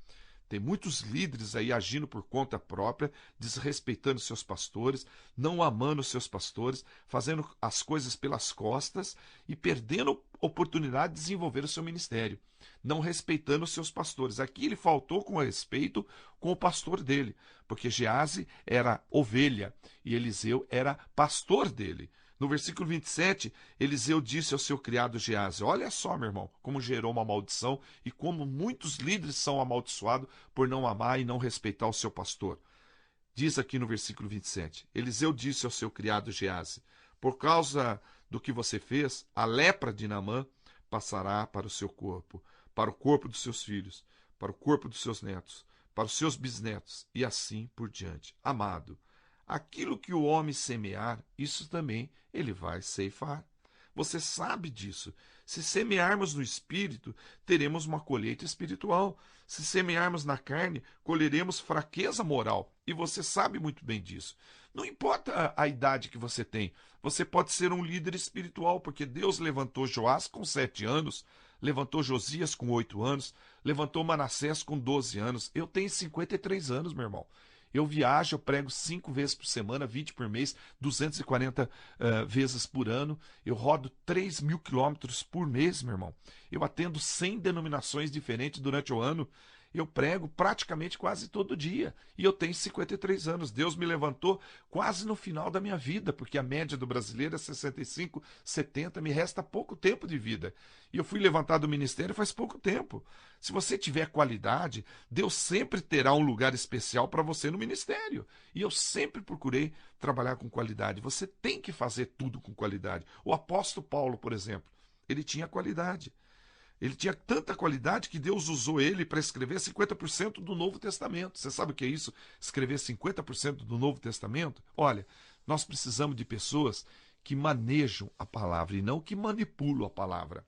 Tem muitos líderes aí agindo por conta própria, desrespeitando seus pastores, não amando seus pastores, fazendo as coisas pelas costas e perdendo a oportunidade de desenvolver o seu ministério, não respeitando os seus pastores. Aqui ele faltou com respeito com o pastor dele, porque Geazi era ovelha e Eliseu era pastor dele. No versículo 27, Eliseu disse ao seu criado Geazi: olha só, meu irmão, como gerou uma maldição e como muitos líderes são amaldiçoados por não amar e não respeitar o seu pastor. Diz aqui no versículo 27, Eliseu disse ao seu criado Geazi: por causa do que você fez, a lepra de Naamã passará para o seu corpo, para o corpo dos seus filhos, para o corpo dos seus netos, para os seus bisnetos, e assim por diante. Amado, aquilo que o homem semear, isso também ele vai ceifar. Você sabe disso. Se semearmos no espírito, teremos uma colheita espiritual. Se semearmos na carne, colheremos fraqueza moral. E você sabe muito bem disso. Não importa a idade que você tem, você pode ser um líder espiritual, porque Deus levantou Joás com 7 anos, levantou Josias com 8 anos, levantou Manassés com 12 anos. Eu tenho 53 anos, meu irmão. Eu viajo, eu prego 5 vezes por semana, 20 por mês, 240 vezes por ano. Eu rodo 3.000 quilômetros por mês, meu irmão. Eu atendo 100 denominações diferentes durante o ano. Eu prego praticamente quase todo dia. E eu tenho 53 anos. Deus me levantou quase no final da minha vida, porque a média do brasileiro é 65, 70, me resta pouco tempo de vida. E eu fui levantado do ministério faz pouco tempo. Se você tiver qualidade, Deus sempre terá um lugar especial para você no ministério. E eu sempre procurei trabalhar com qualidade. Você tem que fazer tudo com qualidade. O apóstolo Paulo, por exemplo, ele tinha qualidade. Ele tinha tanta qualidade que Deus usou ele para escrever 50% do Novo Testamento. Você sabe o que é isso? Escrever 50% do Novo Testamento? Olha, nós precisamos de pessoas que manejam a palavra e não que manipulam a palavra.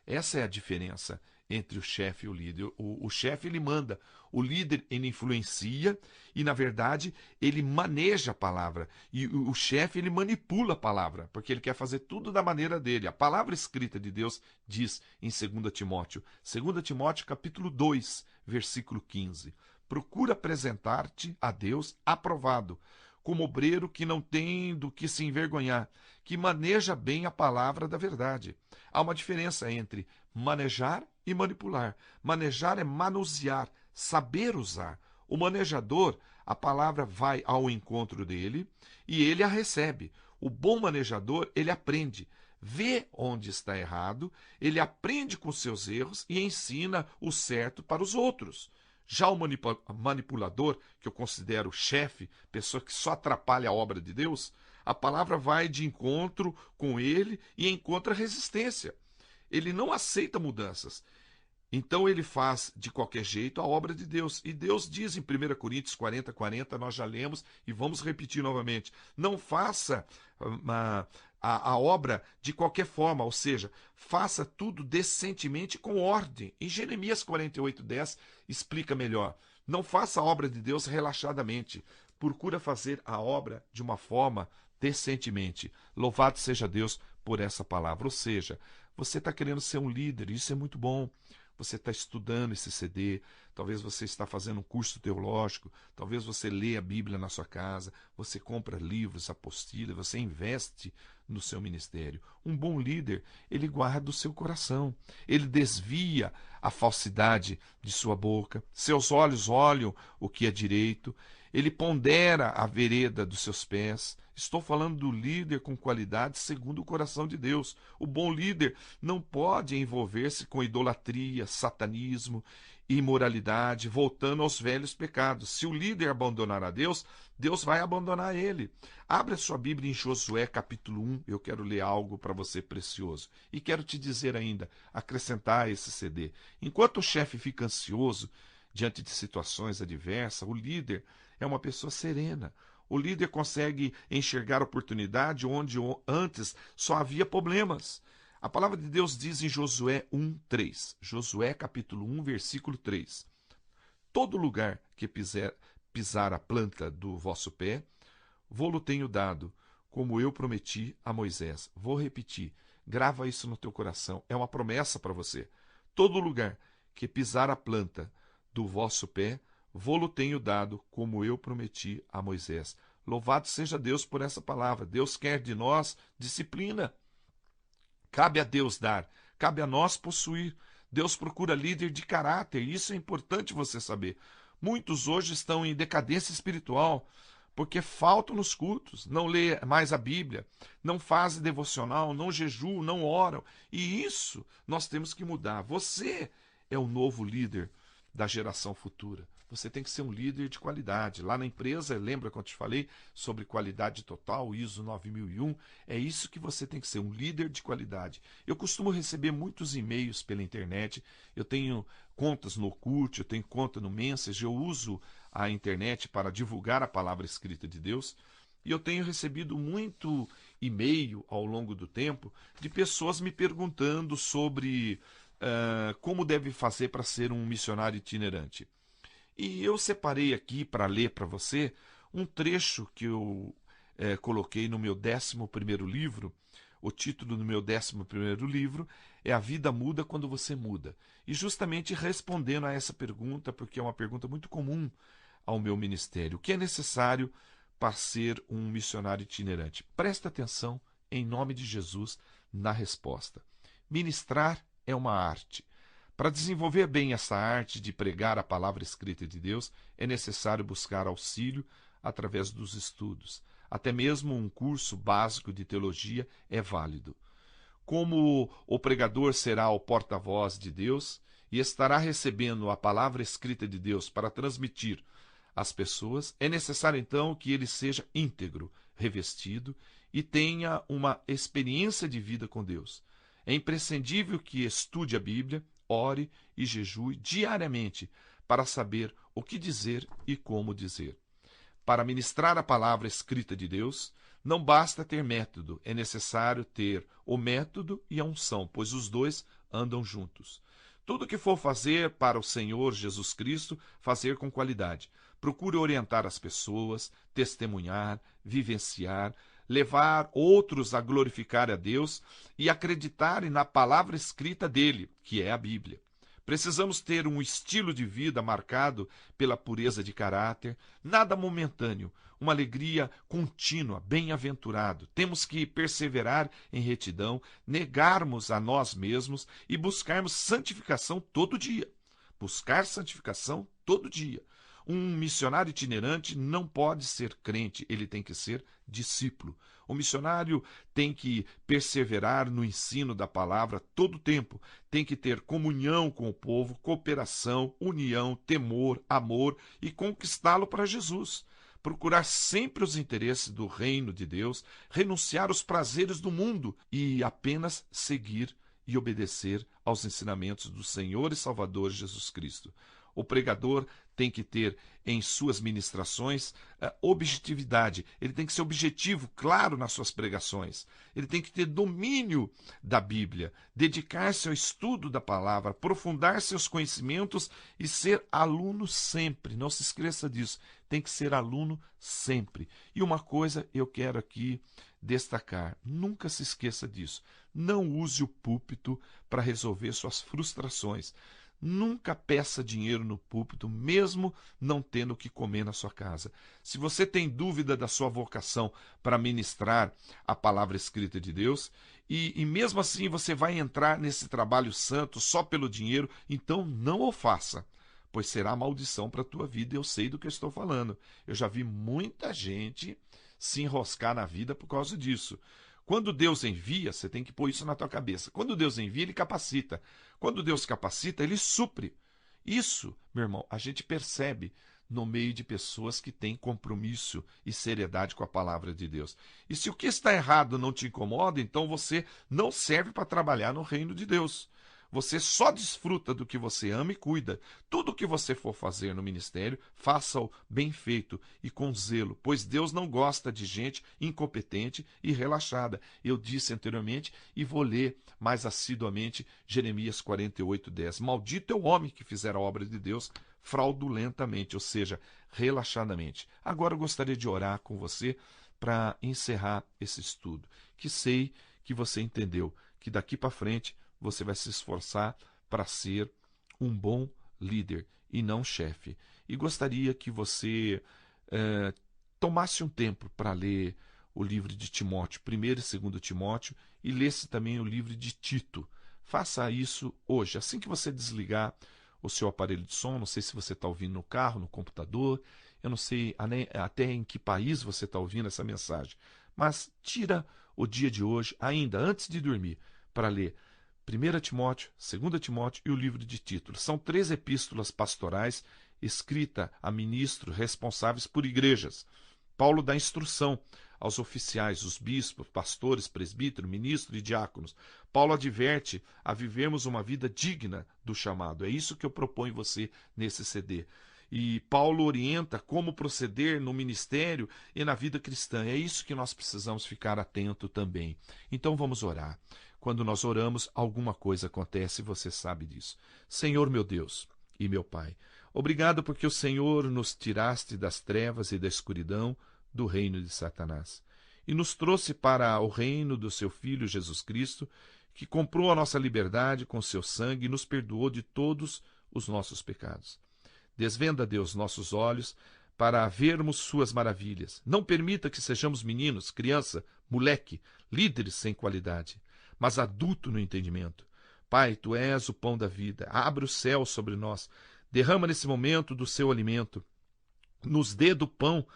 Essa é a diferença entre o chefe e o líder. O chefe, ele manda, o líder, ele influencia e, na verdade, ele maneja a palavra. E o chefe, ele manipula a palavra, porque ele quer fazer tudo da maneira dele. A palavra escrita de Deus diz em 2 Timóteo, 2 Timóteo capítulo 2, versículo 15, procura apresentar-te a Deus aprovado, como obreiro que não tem do que se envergonhar, que maneja bem a palavra da verdade. Há uma diferença entre manejar e manipular. Manejar é manusear, saber usar. O manejador, a palavra vai ao encontro dele e ele a recebe. O bom manejador, ele aprende, vê onde está errado, ele aprende com seus erros e ensina o certo para os outros. Já o manipulador, que eu considero chefe, pessoa que só atrapalha a obra de Deus, a palavra vai de encontro com ele e encontra resistência. Ele não aceita mudanças. Então ele faz de qualquer jeito a obra de Deus. E Deus diz em 1 Coríntios 40, nós já lemos e vamos repetir novamente, não faça a obra de qualquer forma, ou seja, faça tudo decentemente com ordem. Em Jeremias 48:10 explica melhor. Não faça a obra de Deus relaxadamente. Procura fazer a obra de uma forma decentemente. Louvado seja Deus por essa palavra. Ou seja, você está querendo ser um líder, isso é muito bom. Você está estudando esse CD, talvez você está fazendo um curso teológico, talvez você lê a Bíblia na sua casa, você compra livros, apostilas, você investe no seu ministério. Um bom líder, ele guarda o seu coração, ele desvia a falsidade de sua boca, seus olhos olham o que é direito, ele pondera a vereda dos seus pés. Estou falando do líder com qualidade segundo o coração de Deus. O bom líder não pode envolver-se com idolatria, satanismo, imoralidade, voltando aos velhos pecados. Se o líder abandonar a Deus, Deus vai abandonar ele. Abra sua Bíblia em Josué capítulo 1, eu quero ler algo para você precioso. E quero te dizer ainda, acrescentar esse CD. Enquanto o chefe fica ansioso diante de situações adversas, o líder é uma pessoa serena. O líder consegue enxergar oportunidade onde antes só havia problemas. A palavra de Deus diz em Josué 1:3. Josué capítulo 1, versículo 3. Todo lugar que pisar a planta do vosso pé, vô-lo tenho dado, como eu prometi a Moisés. Vou repetir, grava isso no teu coração, é uma promessa para você. Todo lugar que pisar a planta do vosso pé, vô-lo tenho dado, como eu prometi a Moisés. Louvado seja Deus por essa palavra. Deus quer de nós disciplina. Cabe a Deus dar, cabe a nós possuir. Deus procura líder de caráter, isso é importante você saber. Muitos hoje estão em decadência espiritual, porque faltam nos cultos, não lê mais a Bíblia, não fazem devocional, não jejuam, não oram. E isso nós temos que mudar. Você é o novo líder da geração futura. Você tem que ser um líder de qualidade. Lá na empresa, lembra quando eu te falei sobre qualidade total, ISO 9001? É isso que você tem que ser, um líder de qualidade. Eu costumo receber muitos e-mails pela internet, eu tenho contas no Orkut, eu tenho conta no Message, eu uso a internet para divulgar a palavra escrita de Deus, e eu tenho recebido muito e-mail ao longo do tempo de pessoas me perguntando sobre como deve fazer para ser um missionário itinerante. E eu separei aqui para ler para você um trecho que eu coloquei no meu 11º livro. O título do meu 11º livro é A Vida Muda Quando Você Muda. E justamente respondendo a essa pergunta, porque é uma pergunta muito comum ao meu ministério. O que é necessário para ser um missionário itinerante? Presta atenção, em nome de Jesus, na resposta. Ministrar é uma arte. Para desenvolver bem essa arte de pregar a palavra escrita de Deus, é necessário buscar auxílio através dos estudos. Até mesmo um curso básico de teologia é válido. Como o pregador será o porta-voz de Deus e estará recebendo a palavra escrita de Deus para transmitir às pessoas, é necessário então que ele seja íntegro, revestido e tenha uma experiência de vida com Deus. É imprescindível que estude a Bíblia, ore e jejue diariamente para saber o que dizer e como dizer. Para ministrar a palavra escrita de Deus, não basta ter método, é necessário ter o método e a unção, pois os dois andam juntos. Tudo que for fazer para o Senhor Jesus Cristo, fazer com qualidade. Procure orientar as pessoas, testemunhar, vivenciar, levar outros a glorificar a Deus e acreditarem na palavra escrita dele, que é a Bíblia. Precisamos ter um estilo de vida marcado pela pureza de caráter, nada momentâneo, uma alegria contínua, bem-aventurado. Temos que perseverar em retidão, negarmos a nós mesmos e buscarmos santificação todo dia. Buscar santificação todo dia. Um missionário itinerante não pode ser crente, ele tem que ser discípulo. O missionário tem que perseverar no ensino da palavra todo o tempo, tem que ter comunhão com o povo, cooperação, união, temor, amor e conquistá-lo para Jesus. Procurar sempre os interesses do reino de Deus, renunciar aos prazeres do mundo e apenas seguir e obedecer aos ensinamentos do Senhor e Salvador Jesus Cristo. O pregador tem que ter em suas ministrações objetividade, ele tem que ser objetivo, claro, nas suas pregações. Ele tem que ter domínio da Bíblia, dedicar-se ao estudo da palavra, aprofundar seus conhecimentos e ser aluno sempre. Não se esqueça disso, tem que ser aluno sempre. E uma coisa eu quero aqui destacar, nunca se esqueça disso, não use o púlpito para resolver suas frustrações. Nunca peça dinheiro no púlpito, mesmo não tendo o que comer na sua casa. Se você tem dúvida da sua vocação para ministrar a palavra escrita de Deus, e mesmo assim você vai entrar nesse trabalho santo só pelo dinheiro, então não o faça, pois será maldição para a tua vida. Eu sei do que eu estou falando. Eu já vi muita gente se enroscar na vida por causa disso. Quando Deus envia, você tem que pôr isso na tua cabeça. Quando Deus envia, Ele capacita. Quando Deus capacita, Ele supre. Isso, meu irmão, a gente percebe no meio de pessoas que têm compromisso e seriedade com a palavra de Deus. E se o que está errado não te incomoda, então você não serve para trabalhar no reino de Deus. Você só desfruta do que você ama e cuida. Tudo o que você for fazer no ministério, faça-o bem feito e com zelo, pois Deus não gosta de gente incompetente e relaxada. Eu disse anteriormente e vou ler mais assiduamente Jeremias 48:10. Maldito é o homem que fizer a obra de Deus fraudulentamente, ou seja, relaxadamente. Agora eu gostaria de orar com você para encerrar esse estudo, que sei que você entendeu, que daqui para frente você vai se esforçar para ser um bom líder e não chefe. E gostaria que você tomasse um tempo para ler o livro de Timóteo, 1º e 2º Timóteo, e lesse também o livro de Tito. Faça isso hoje, assim que você desligar o seu aparelho de som. Não sei se você está ouvindo no carro, no computador, eu não sei até em que país você está ouvindo essa mensagem, mas tira o dia de hoje, ainda antes de dormir, para ler 1 Timóteo, 2 Timóteo e o livro de Tito. São 3 epístolas pastorais escritas a ministros responsáveis por igrejas. Paulo dá instrução aos oficiais, os bispos, pastores, presbíteros, ministros e diáconos. Paulo adverte a vivermos uma vida digna do chamado. É isso que eu proponho você nesse CD. E Paulo orienta como proceder no ministério e na vida cristã. É isso que nós precisamos ficar atento também. Então vamos orar. Quando nós oramos, alguma coisa acontece, você sabe disso. Senhor meu Deus e meu Pai, obrigado porque o Senhor nos tiraste das trevas e da escuridão do reino de Satanás e nos trouxe para o reino do seu Filho Jesus Cristo, que comprou a nossa liberdade com seu sangue e nos perdoou de todos os nossos pecados. Desvenda, Deus, nossos olhos para vermos suas maravilhas. Não permita que sejamos meninos, criança, moleque, líderes sem qualidade, mas adulto no entendimento. Pai, Tu és o pão da vida. Abre o céu sobre nós. Derrama nesse momento do Seu alimento. Nos dê do pão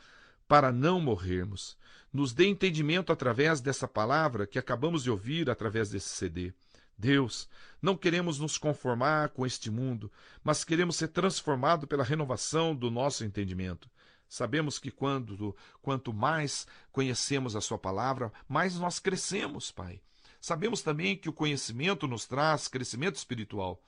para não morrermos. Nos dê entendimento através dessa palavra que acabamos de ouvir através desse CD. Deus, não queremos nos conformar com este mundo, mas queremos ser transformados pela renovação do nosso entendimento. Sabemos que quanto mais conhecemos a Sua palavra, mais nós crescemos, Pai. Sabemos também que o conhecimento nos traz crescimento espiritual.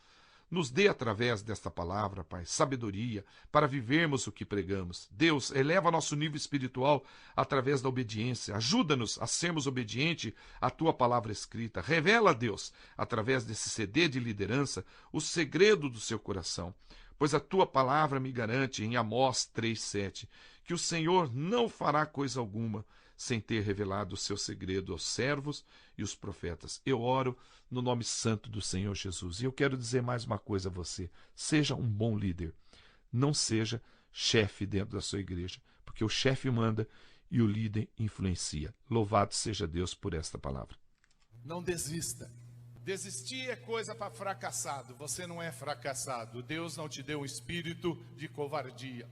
Nos dê através desta palavra, Pai, sabedoria para vivermos o que pregamos. Deus, eleva nosso nível espiritual através da obediência. Ajuda-nos a sermos obedientes à Tua palavra escrita. Revela, Deus, através desse CD de liderança, o segredo do seu coração. Pois a Tua palavra me garante, em Amós 3,7, que o Senhor não fará coisa alguma sem ter revelado o seu segredo aos servos e os profetas. Eu oro no nome santo do Senhor Jesus. E eu quero dizer mais uma coisa a você. Seja um bom líder. Não seja chefe dentro da sua igreja, porque o chefe manda e o líder influencia. Louvado seja Deus por esta palavra. Não desista. Desistir é coisa para fracassado. Você não é fracassado. Deus não te deu um espírito de covardia.